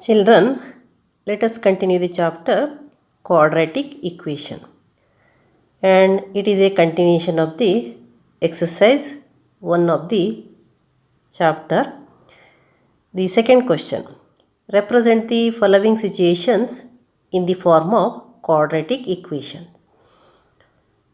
Children, let us continue the chapter quadratic equation, and it is a continuation of the exercise 1 of the chapter. The second question, represent the following situations in the form of quadratic equations.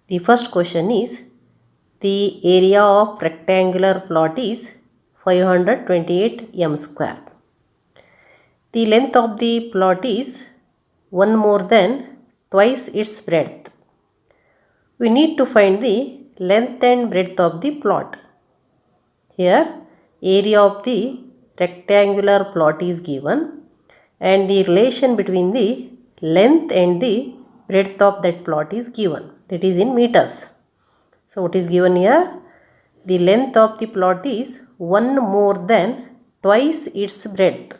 The first question is, the area of rectangular plot is 528 m square. The length of the plot is 1 more than twice its breadth. We need to find the length and breadth of the plot. Here, area of the rectangular plot is given and the relation between the length and the breadth of that plot is given. That is in meters. So, what is given here? The length of the plot is 1 more than twice its breadth.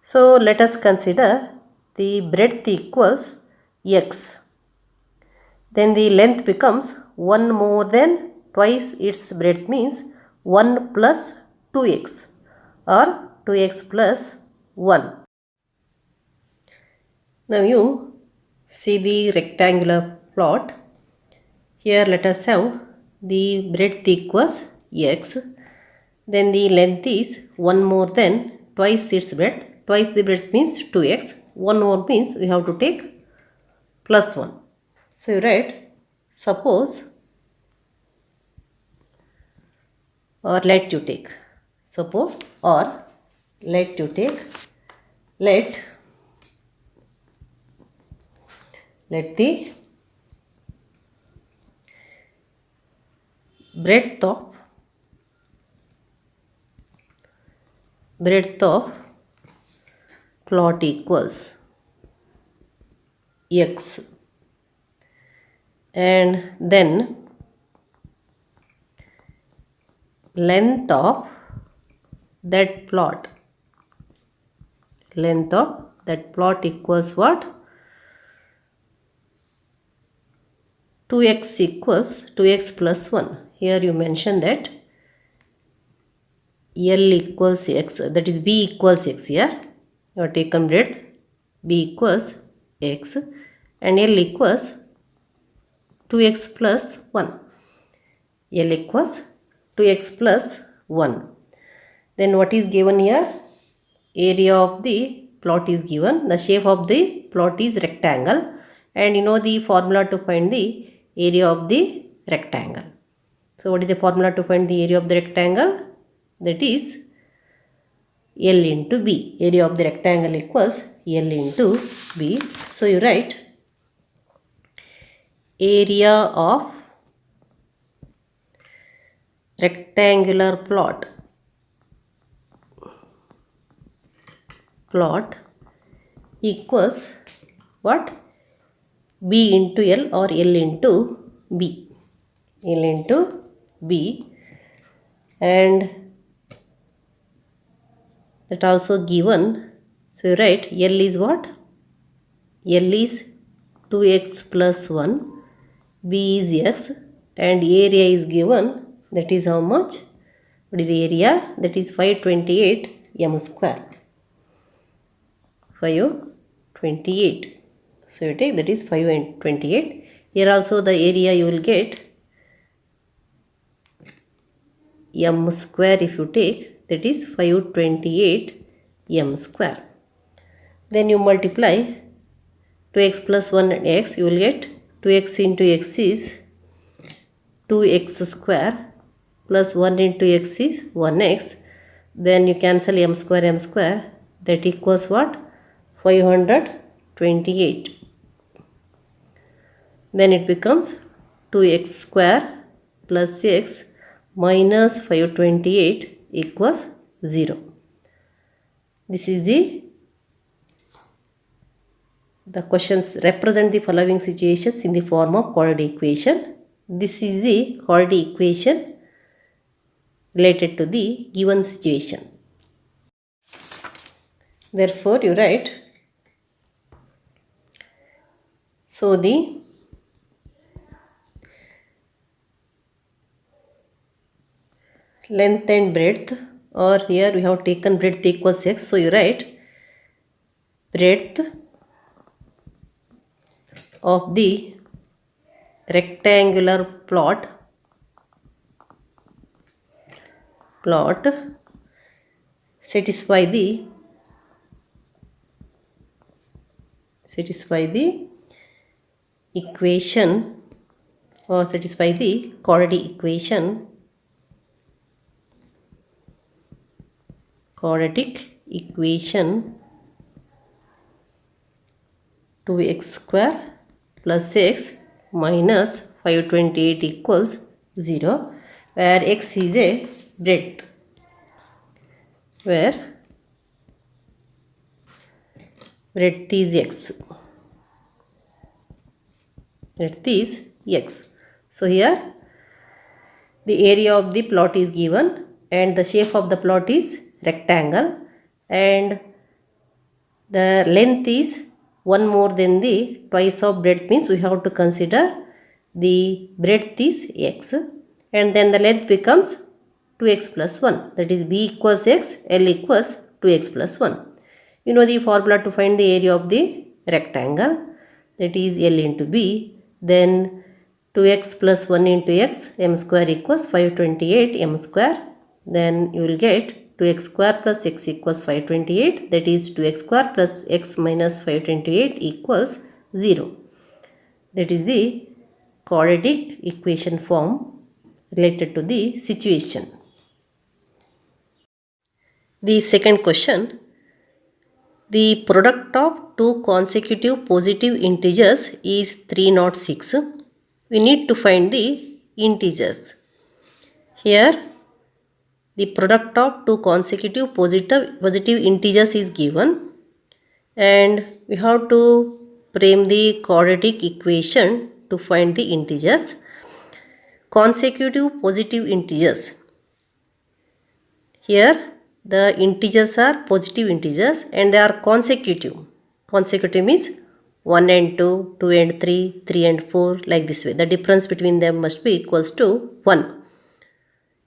So, let us consider the breadth equals x. Then the length becomes 1 more than twice its breadth, means 1 plus 2x or 2x plus 1. Now you see the rectangular plot. Here let us have the breadth equals x. Then the length is 1 more than twice its breadth. Twice the breadth means 2x. 1 more means we have to take plus 1. So you write, suppose, or let you take, suppose or let you take, let the breadth of plot equals x, and then length of that plot equals what? 2x equals 2x plus 1. Here you mention that L equals x, that is b equals x. Here you have taken breadth, b equals x, and L equals 2x plus 1. L equals 2x plus 1. Then what is given here? Area of the plot is given. The shape of the plot is rectangle, and you know the formula to find the area of the rectangle. So what is the formula to find the area of the rectangle? That is L into B. Area of the rectangle equals L into B. So you write, area of rectangular plot equals what? B into L or L into B. L into B, and that also given. So you write L is what? L is 2x plus 1, B is x, and area is given. That is how much? What is the area? That is 528 m square. 528. So you take, that is 528. Here also the area you will get m square. If you take, that is 528 m square. Then you multiply 2x plus 1 and x, you will get 2x into x is 2x square plus 1 into x is 1x. Then you cancel m square, that equals what? 528. Then it becomes 2x square plus x minus 528 equals 0. This is the questions represent the following situations in the form of quadratic equation. This is the quadratic equation related to the given situation. Therefore, you write, so the length and breadth, or here we have taken breadth equals x. So you write breadth of the rectangular plot satisfy the equation or satisfy the quadratic equation 2x square plus x minus 528 equals 0, where x is a breadth, where breadth is x. So here the area of the plot is given and the shape of the plot is rectangle, and the length is one more than the twice of breadth, means we have to consider the breadth is x, and then the length becomes 2x plus 1, that is b equals x, l equals 2x plus 1. You know the formula to find the area of the rectangle, that is l into b, then 2x plus 1 into x, m square equals 528 m square, then you will get 2x square plus x equals 528, that is 2x square plus x minus 528 equals 0. That is the quadratic equation form related to the situation. The second question, the product of two consecutive positive integers is 306. We need to find the integers. Here the product of two consecutive positive integers is given, and we have to frame the quadratic equation to find the integers. Consecutive positive integers. Here the integers are positive integers and they are consecutive. Consecutive means 1 and 2, 2 and 3, 3 and 4, like this way. The difference between them must be equals to 1.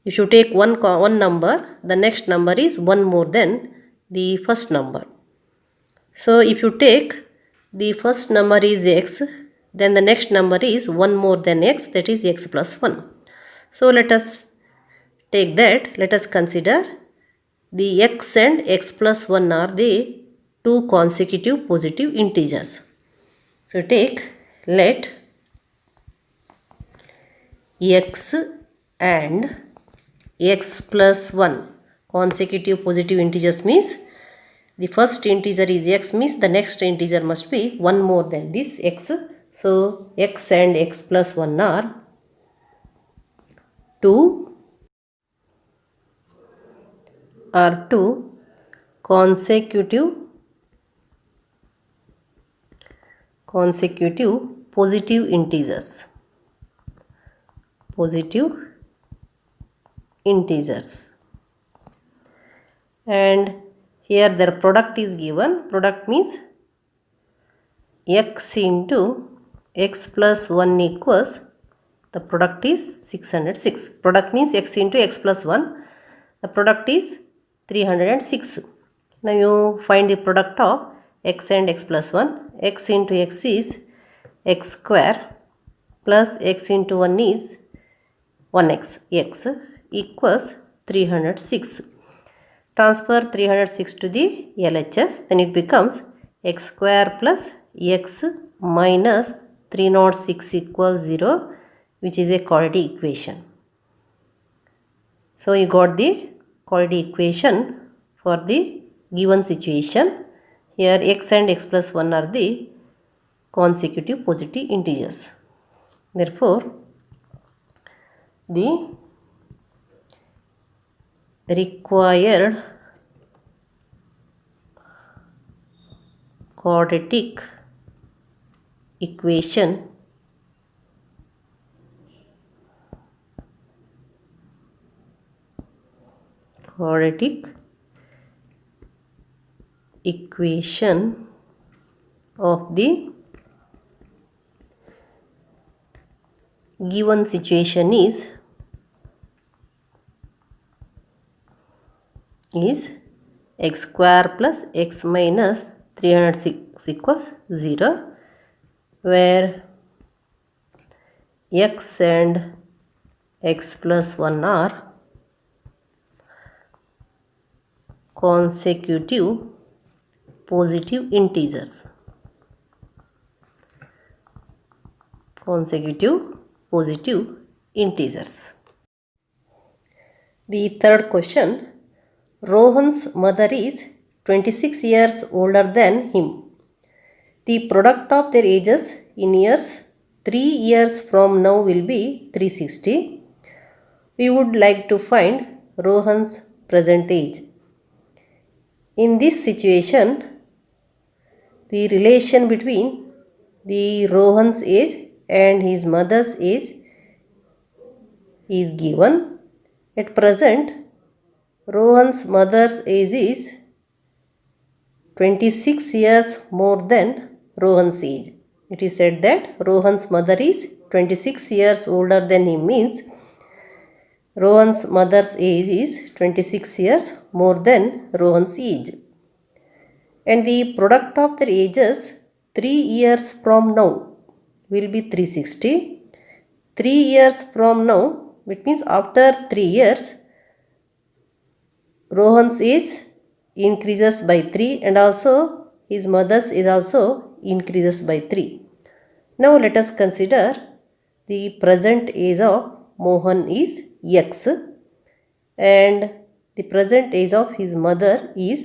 If you take one number, the next number is 1 more than the first number. So if you take the first number is x, then the next number is 1 more than x, that is x plus 1. So let us take that. Let us consider the x and x plus 1 are the two consecutive positive integers. So let x and x plus 1 consecutive positive integers, means the first integer is x, means the next integer must be 1 more than this x. So x and x plus 1 are 2 consecutive positive integers. And here their product is given. Product means x into x plus 1 equals, the product is 606. Product means x into x plus 1. The product is 306. Now you find the product of x and x plus 1. X into x is x square plus x into 1 is 1x, x equals 306. Transfer 306 to the LHS, then it becomes x square plus x minus 306 equals 0, which is a quadratic equation. So you got the quadratic equation for the given situation. Here x and x plus 1 are the consecutive positive integers. Therefore, the required quadratic equation of the given situation is x square plus x minus 306 equals 0, where x and x plus 1 are consecutive positive integers. Consecutive positive integers. The third question, Rohan's mother is 26 years older than him. The product of their ages in years 3 years from now will be 360. We would like to find Rohan's present age. In this situation, the relation between the Rohan's age and his mother's age is given. At present, Rohan's mother's age is 26 years more than Rohan's age. It is said that Rohan's mother is 26 years older than him, means Rohan's mother's age is 26 years more than Rohan's age. And the product of their ages 3 years from now will be 360. 3 years from now, which means after 3 years, Rohan's age increases by 3 and also his mother's age also increases by 3. Now let us consider the present age of Mohan is x and the present age of his mother is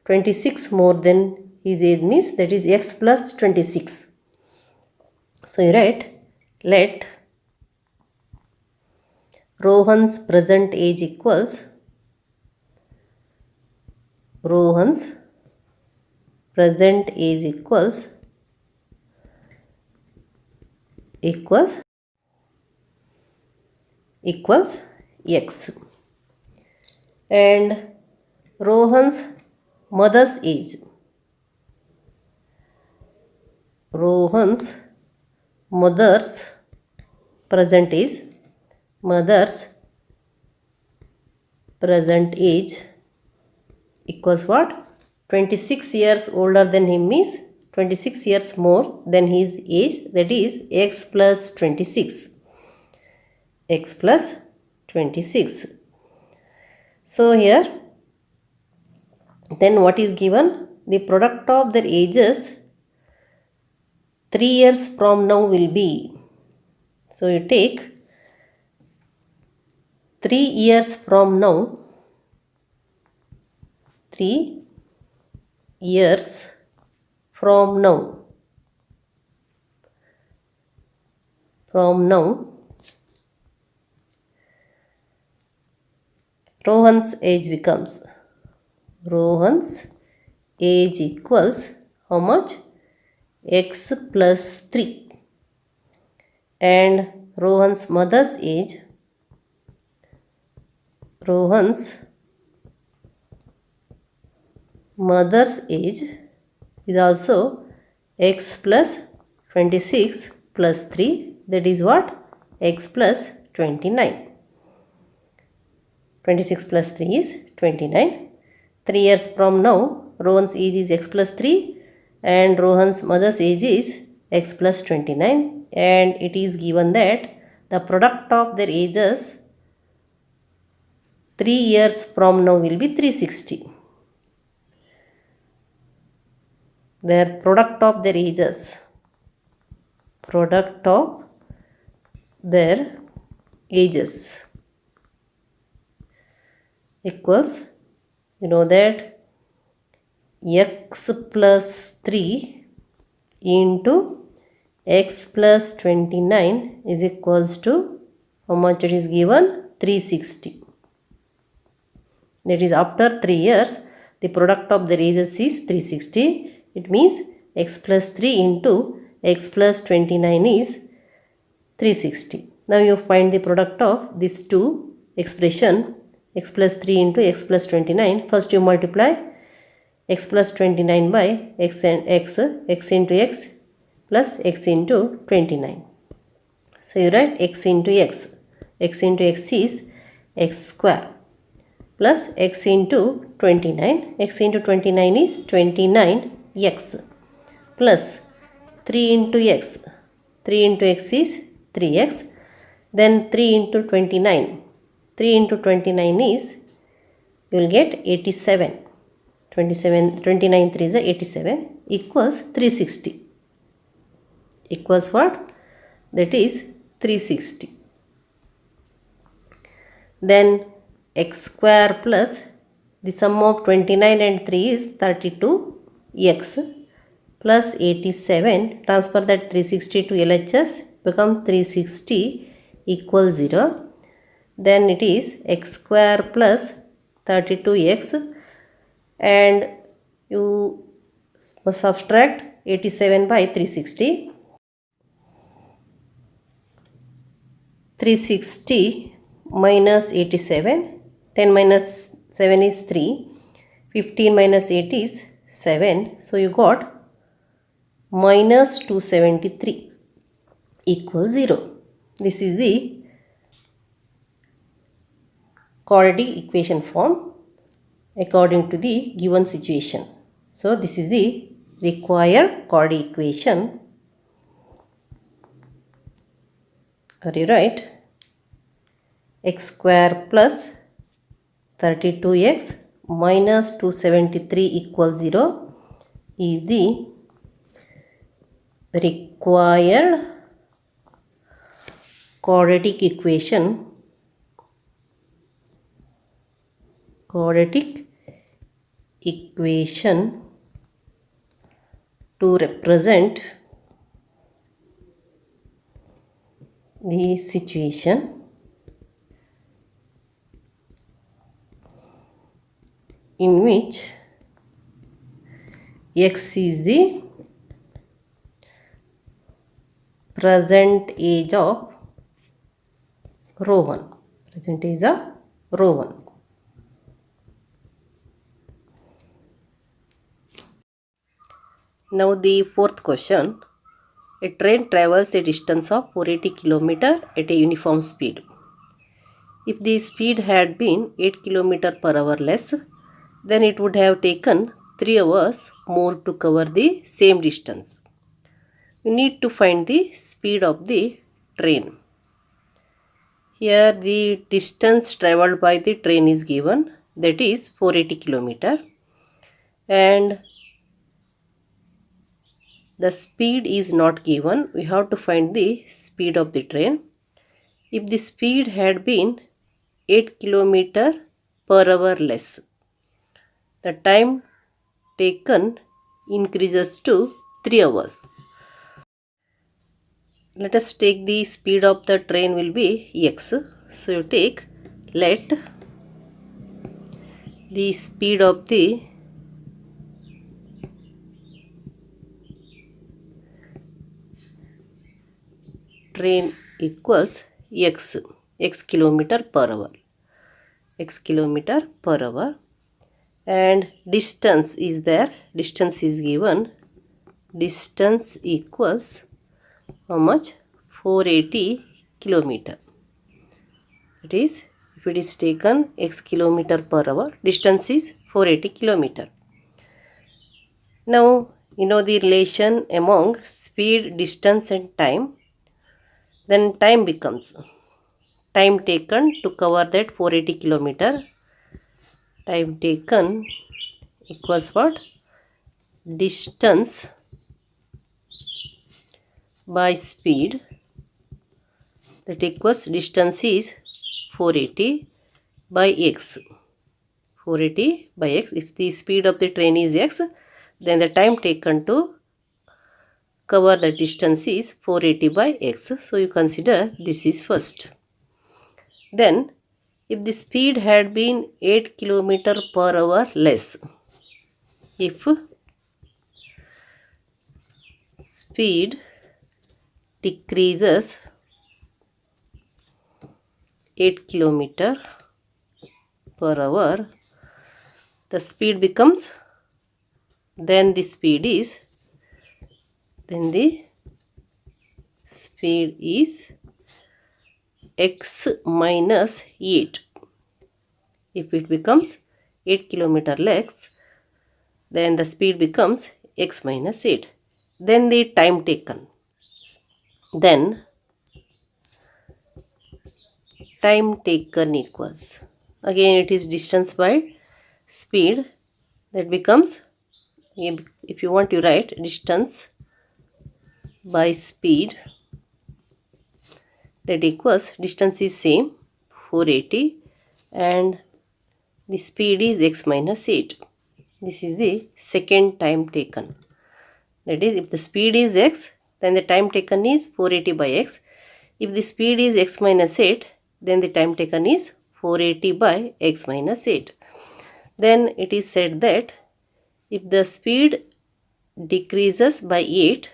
26 more than his age, means that is x plus 26. So you write, let Rohan's present age equals Rohan's present age equals x, and Rohan's mother's age, Rohan's mother's present age, mother's present age equals what? 26 years older than him, means 26 years more than his age, that is x plus 26. X plus 26. So here, then what is given? The product of their ages 3 years from now will be. So you take 3 years from now, 3 years from now, Rohan's age becomes, Rohan's age equals how much? X plus 3, and Rohan's mother's age, Rohan's mother's age is also x plus 26 plus 3, that is what? X plus 29. 26 plus 3 is 29. 3 years from now, Rohan's age is x plus 3 and Rohan's mother's age is x plus 29, and it is given that the product of their ages 3 years from now will be 360. Their product of their ages, product of their ages equals, you know that x plus 3 into x plus 29 is equals to how much it is given? 360. That is, after 3 years, the product of their ages is 360. It means x plus 3 into x plus 29 is 360. Now you find the product of these two expression, x plus 3 into x plus 29. First you multiply x plus 29 by x and x into x plus x into 29. So you write x into x is x square plus x into 29. X into 29 is 29 x plus 3 into x. 3 into x is 3x. Then 3 into 29. 3 into 29 is, you will get 87. 29 3 is 87 equals 360. Equals what? That is 360. Then x square plus the sum of 29 and 3 is 32x plus 87. Transfer that 360 to LHS, becomes 360 equals 0. Then it is x square plus 32x, and you must subtract 87 by 360. 360 minus 87, 10 minus 7 is 3, 15 minus 8 is 7, so you got minus 273 equals 0. This is the quadratic equation form according to the given situation. So this is the required quadratic equation. Are you right? X square plus 32x minus 273 equals 0 is the required quadratic equation. Quadratic equation to represent the situation in which x is the present age of row 1. Present age of row 1. Now the fourth question. A train travels a distance of 480 km at a uniform speed. If the speed had been 8 km per hour less, then it would have taken 3 hours more to cover the same distance. You need to find the speed of the train. Here the distance travelled by the train is given, that is 480 km, and the speed is not given. We have to find the speed of the train. If the speed had been 8 km per hour less, the time taken increases to 3 hours. Let us take the speed of the train will be x. So you take, let the speed of the train equals x kilometer per hour, and distance is there. Distance is given. Distance equals how much? 480 kilometer. It is, if it is taken x kilometer per hour, distance is 480 kilometer. Now you know the relation among speed, distance and time. Then time becomes time taken to cover that 480 kilometer. Time taken equals what? Distance by speed, that equals distance is 480 by x. 480 by x. If the speed of the train is x, then the time taken to cover the distance is 480 by x. So you consider this is first. Then if the speed had been 8 km per hour less, if speed decreases 8 km per hour, the speed becomes, then the speed is x minus 8. If it becomes 8 km less, then the speed becomes x minus 8. Then the time taken. Then time taken equals, again it is distance by speed, that becomes, if you want to write distance by speed, that equals, distance is same 480 and the speed is x minus 8. This is the second time taken. That is, if the speed is x, then the time taken is 480 by x. If the speed is x minus 8, then the time taken is 480 by x minus 8. Then it is said that if the speed decreases by 8,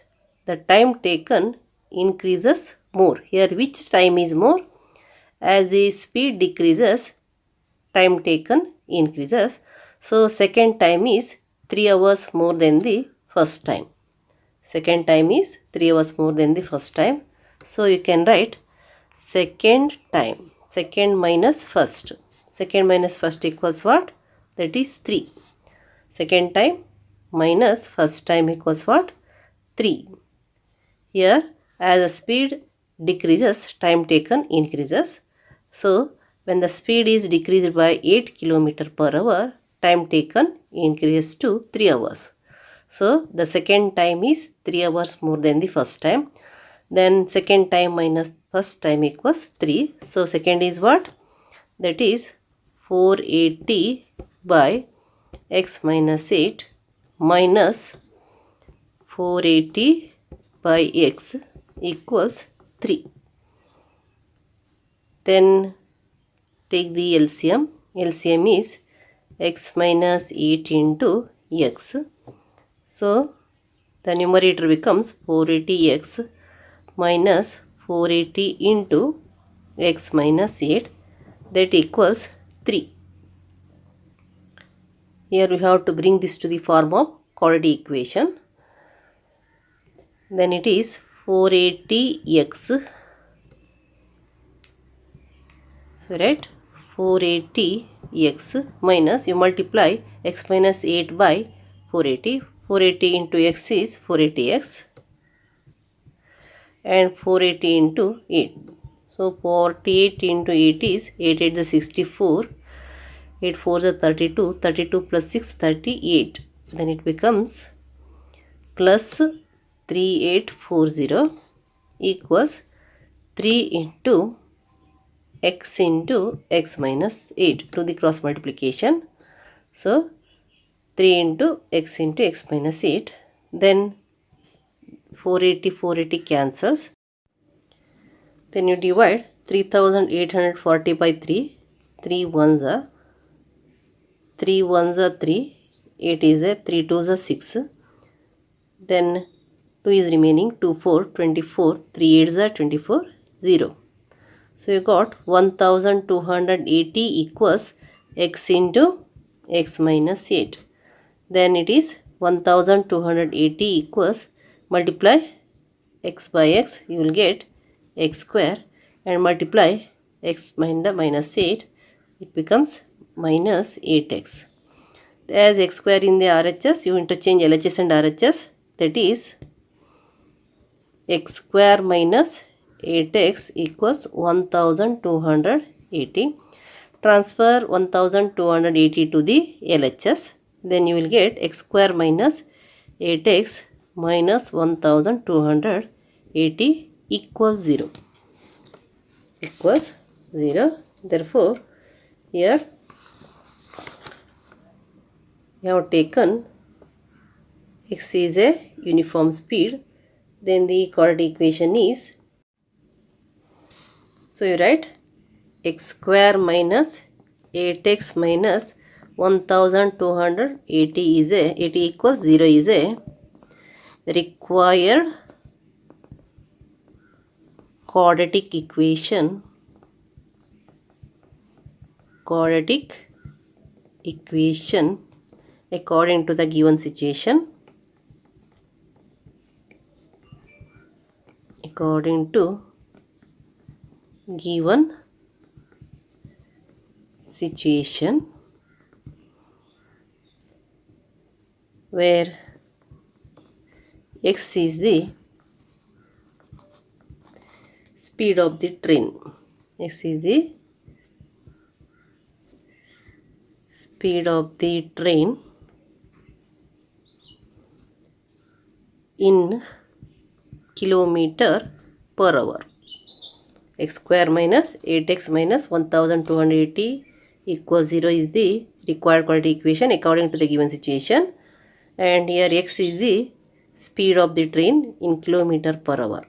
the time taken increases more. Here which time is more? As the speed decreases, time taken increases. So second time is 3 hours more than the first time. Second time is 3 hours more than the first time. So you can write second time, second minus first. Second minus first equals what? That is 3. Second time minus first time equals what? 3. Here, as the speed decreases, time taken increases. So when the speed is decreased by 8 km per hour, time taken increases to 3 hours. So the second time is 3 hours more than the first time. Then second time minus first time equals 3. So second is what? That is 480 by x minus 8 minus 480 by x equals 3. Then take the LCM. LCM is x minus 8 into x. So the numerator becomes 480x minus 480 into x minus 8, that equals 3. Here we have to bring this to the form of quadratic equation. Then it is 480x. So right, 480x minus, you multiply x minus 8 by 480. 480 into x is 480x and 480 into 8. So 48 into 8 is 8 8 is 64. 8 4 is 32. 32 plus 6 38. Then it becomes plus 3840 equals 3 into x minus 8 to the cross multiplication. So 3 into x minus 8. Then 480 cancels. Then you divide 3840 by 3. 3 ones are 3 ones are 3. 8 is there. 3 twos are 6. Then 2 is remaining. 2 4 24. 3 eights are 24. 0. So you got 1280 equals x into x minus 8. Then it is 1280 equals, multiply x by x, you will get x square, and multiply x minus 8, it becomes minus 8x. As x square in the RHS, you interchange LHS and RHS, that is x square minus 8x equals 1280. Transfer 1280 to the LHS. Then you will get x square minus 8x minus 1280 equals 0. Equals 0. Therefore, here we have taken x is a uniform speed. Then the quadratic equation is, so you write x square minus 8x minus 1280 is a 80 equals 0 is a required quadratic equation according to the given situation. According to given situation, where x is the speed of the train. X is the speed of the train in kilometer per hour. X square minus 8x minus 1280 equals 0 is the required quadratic equation according to the given situation, and here x is the speed of the train in kilometer per hour.